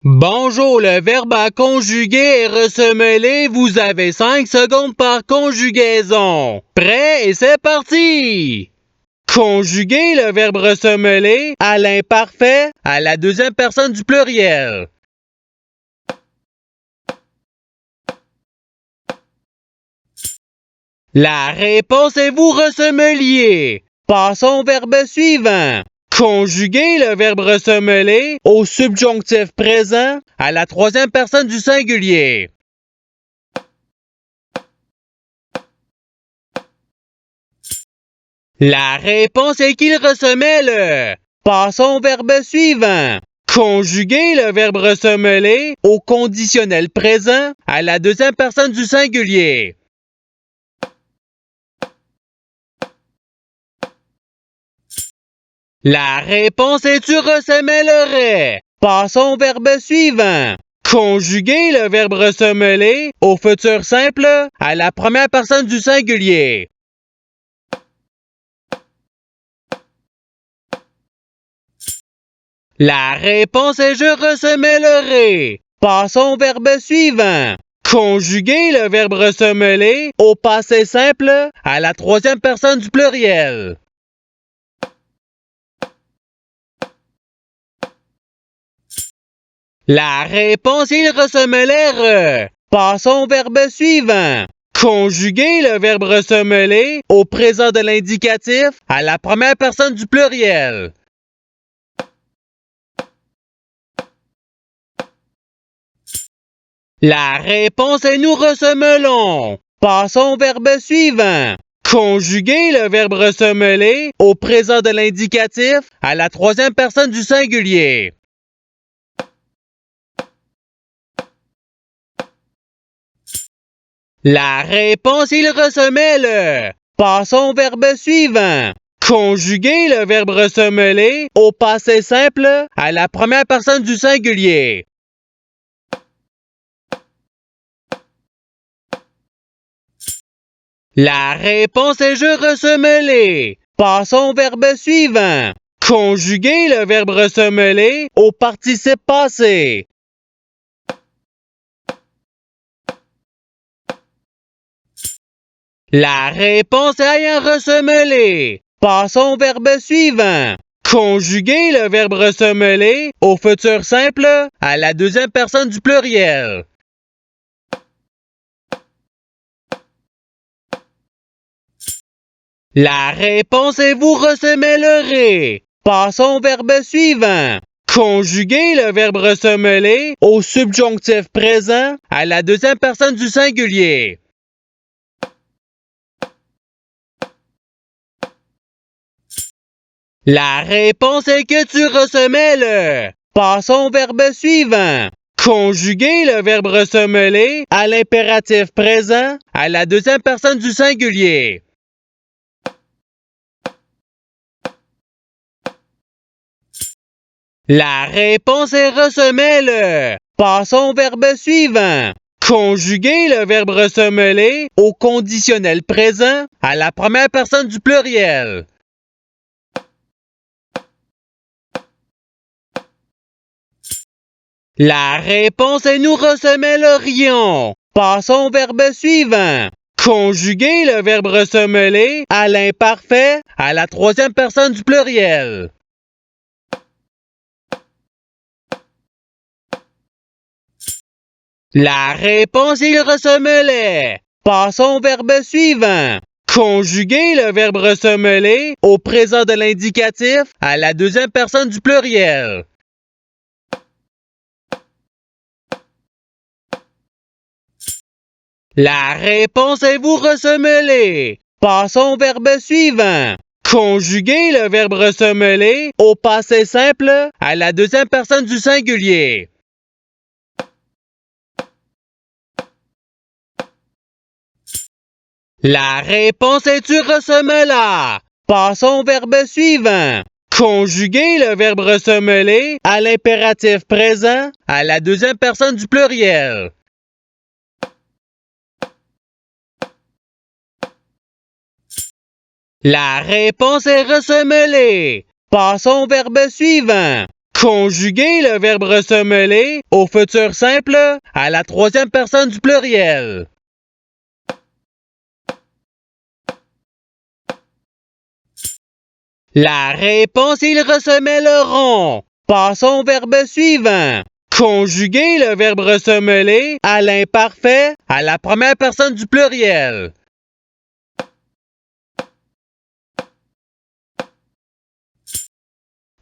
Bonjour, le verbe à conjuguer est ressemelé. Vous avez 5 secondes par conjugaison. Prêt et c'est parti! Conjuguer le verbe ressemelé à l'imparfait à la deuxième personne du pluriel. La réponse est vous ressemeliez. Passons au verbe suivant. Conjuguer le verbe ressemelé au subjonctif présent à la troisième personne du singulier. La réponse est qu'il ressemelle. Passons au verbe suivant. Conjuguer le verbe ressemelé au conditionnel présent à la deuxième personne du singulier. La réponse est tu ressemellerais. Passons au verbe suivant. Conjuguer le verbe ressemelé au futur simple à la première personne du singulier. La réponse est je ressemellerai. Passons au verbe suivant. Conjuguer le verbe ressemelé au passé simple à la troisième personne du pluriel. La réponse est il ressemelèrent. Passons au verbe suivant. Conjuguer le verbe ressemelé au présent de l'indicatif à la première personne du pluriel. La réponse est nous ressemelons. Passons au verbe suivant. Conjuguer le verbe ressemelé au présent de l'indicatif à la troisième personne du singulier. La réponse il ressemelle. Passons au verbe suivant. Conjuguer le verbe ressemelé au passé simple à la première personne du singulier. La réponse est je ressemelé. Passons au verbe suivant. Conjuguer le verbe ressemelé au participe passé. La réponse est ayant ressemelé. Passons au verbe suivant. Conjuguer le verbe ressemelé au futur simple à la deuxième personne du pluriel. La réponse est vous ressemellerez. Passons au verbe suivant. Conjuguer le verbe ressemelé au subjonctif présent à la deuxième personne du singulier. La réponse est que tu ressemelles. Passons au verbe suivant. Conjuguer le verbe ressemelé à l'impératif présent à la deuxième personne du singulier. La réponse est ressemelle. Passons au verbe suivant. Conjuguer le verbe ressemelé au conditionnel présent à la première personne du pluriel. La réponse est nous ressemellerions. Passons au verbe suivant. Conjuguer le verbe ressemelé à l'imparfait à la troisième personne du pluriel. La réponse il ressemelait. Passons au verbe suivant. Conjuguer le verbe ressemelé au présent de l'indicatif à la deuxième personne du pluriel. La réponse est vous ressemelez. Passons au verbe suivant. Conjuguer le verbe ressemelé au passé simple à la deuxième personne du singulier. La réponse est tu ressemelas. Passons au verbe suivant. Conjuguer le verbe ressemelé à l'impératif présent à la deuxième personne du pluriel. La réponse est ressemelée. Passons au verbe suivant. Conjuguer le verbe ressemelé au futur simple à la troisième personne du pluriel. La réponse, ils ressemelleront. Passons au verbe suivant. Conjuguer le verbe ressemelé à l'imparfait à la première personne du pluriel.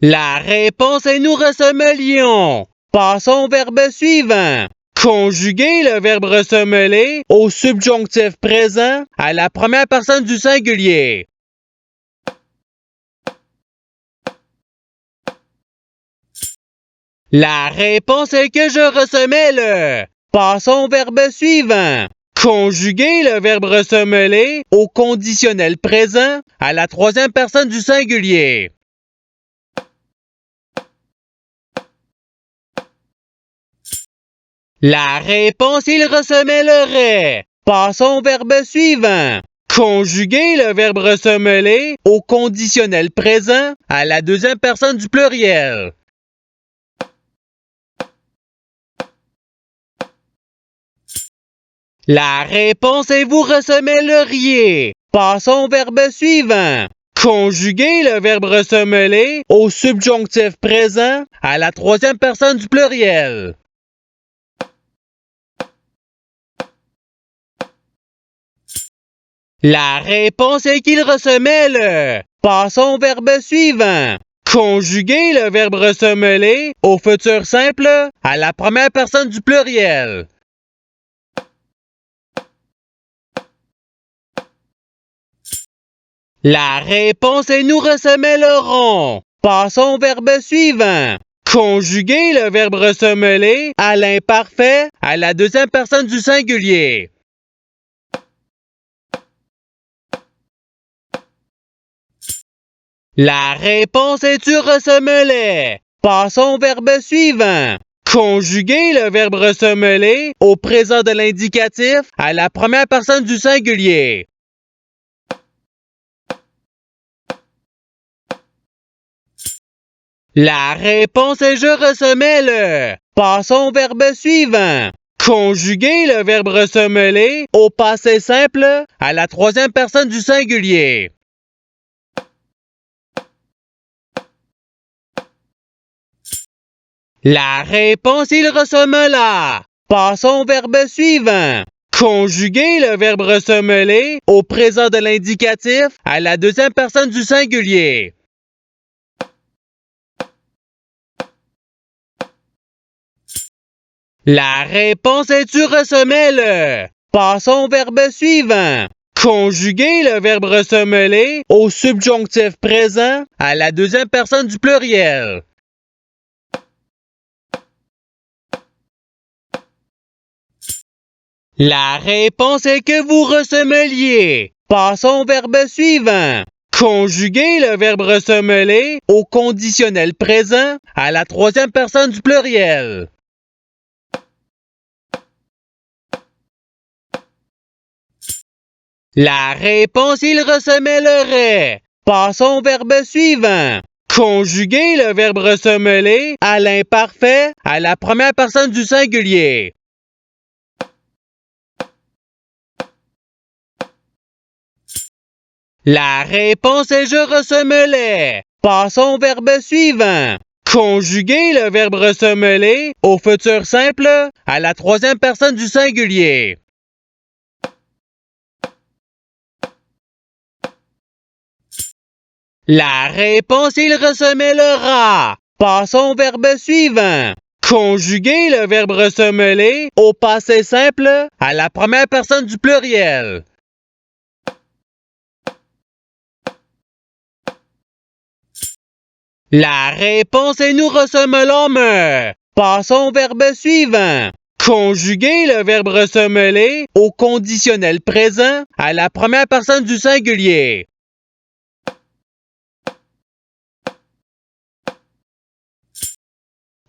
La réponse est nous ressemelions. Passons au verbe suivant. Conjuguer le verbe ressemelé au subjonctif présent à la première personne du singulier. La réponse est que je ressemelle. Passons au verbe suivant. Conjuguer le verbe ressemelé au conditionnel présent à la troisième personne du singulier. La réponse, il ressemellerait. Passons au verbe suivant. Conjuguer le verbe ressemelé au conditionnel présent à la deuxième personne du pluriel. La réponse est vous ressemelleriez. Passons au verbe suivant. Conjuguer le verbe ressemelé au subjonctif présent à la troisième personne du pluriel. La réponse est qu'il ressemelle. Passons au verbe suivant. Conjuguer le verbe ressemelé au futur simple à la première personne du pluriel. La réponse est nous ressemellerons. Passons au verbe suivant. Conjuguer le verbe ressemelé à l'imparfait à la deuxième personne du singulier. La réponse est tu ressemelais. Passons au verbe suivant. Conjuguer le verbe ressemelé au présent de l'indicatif à la première personne du singulier. La réponse est je ressemelle. Passons au verbe suivant. Conjuguer le verbe ressemelé au passé simple à la troisième personne du singulier. La réponse, il ressemela. Passons au verbe suivant. Conjuguer le verbe ressemelé au présent de l'indicatif à la deuxième personne du singulier. La réponse est tu ressemelle. Passons au verbe suivant. Conjuguer le verbe ressemelé au subjonctif présent à la deuxième personne du pluriel. La réponse est que vous ressemeliez. Passons au verbe suivant. Conjuguer le verbe ressemelé au conditionnel présent à la troisième personne du pluriel. La réponse, il ressemellerait. Passons au verbe suivant. Conjuguer le verbe ressemelé à l'imparfait à la première personne du singulier. La réponse est je ressemelais. Passons au verbe suivant. Conjuguer le verbe ressemelé au futur simple à la troisième personne du singulier. La réponse, il ressemellera. Passons au verbe suivant. Conjuguer le verbe ressemelé au passé simple à la première personne du pluriel. La réponse est nous ressemelons. Passons au verbe suivant. Conjuguer le verbe ressemelé au conditionnel présent à la première personne du singulier.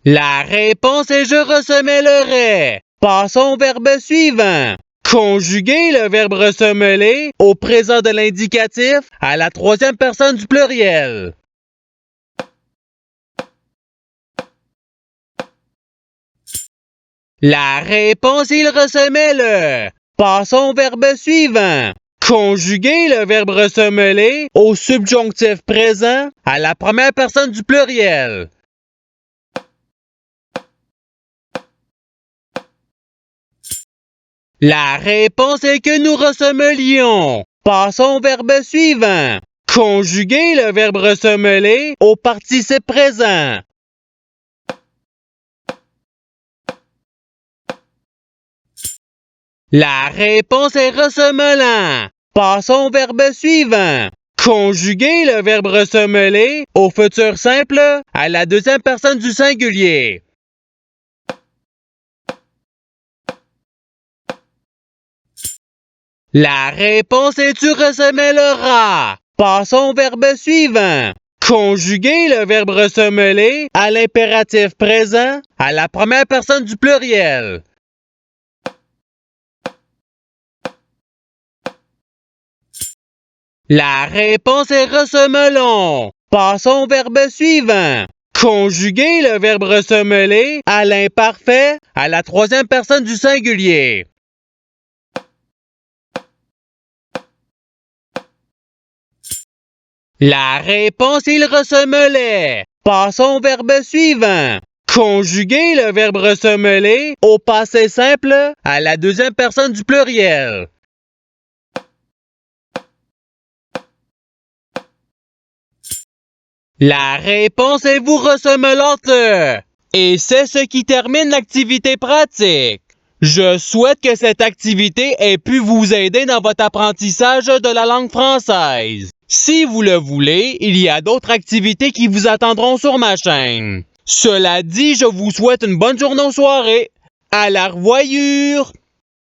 La réponse est je ressemellerai. Passons au verbe suivant. Conjuguer le verbe ressemelé au présent de l'indicatif à la troisième personne du pluriel. La réponse, il ressemait le. Passons au verbe suivant. Conjuguer le verbe ressemeler au subjonctif présent à la première personne du pluriel. La réponse est que nous ressemelions. Passons au verbe suivant. Conjuguer le verbe ressemeler au participe présent. La réponse est ressemelant. Passons au verbe suivant. Conjuguer le verbe ressemeler au futur simple à la deuxième personne du singulier. La réponse est tu ressemelleras. Passons au verbe suivant. Conjuguer le verbe ressemeler à l'impératif présent à la première personne du pluriel. La réponse est ressemelons. Passons au verbe suivant. Conjuguer le verbe ressemeler à l'imparfait à la troisième personne du singulier. La réponse, il ressemelait. Passons au verbe suivant. Conjuguer le verbe ressemeler au passé simple à la deuxième personne du pluriel. La réponse est vous ressemelante. Et c'est ce qui termine l'activité pratique. Je souhaite que cette activité ait pu vous aider dans votre apprentissage de la langue française. Si vous le voulez, il y a d'autres activités qui vous attendront sur ma chaîne. Cela dit, je vous souhaite une bonne journée ou soirée. À la revoyure!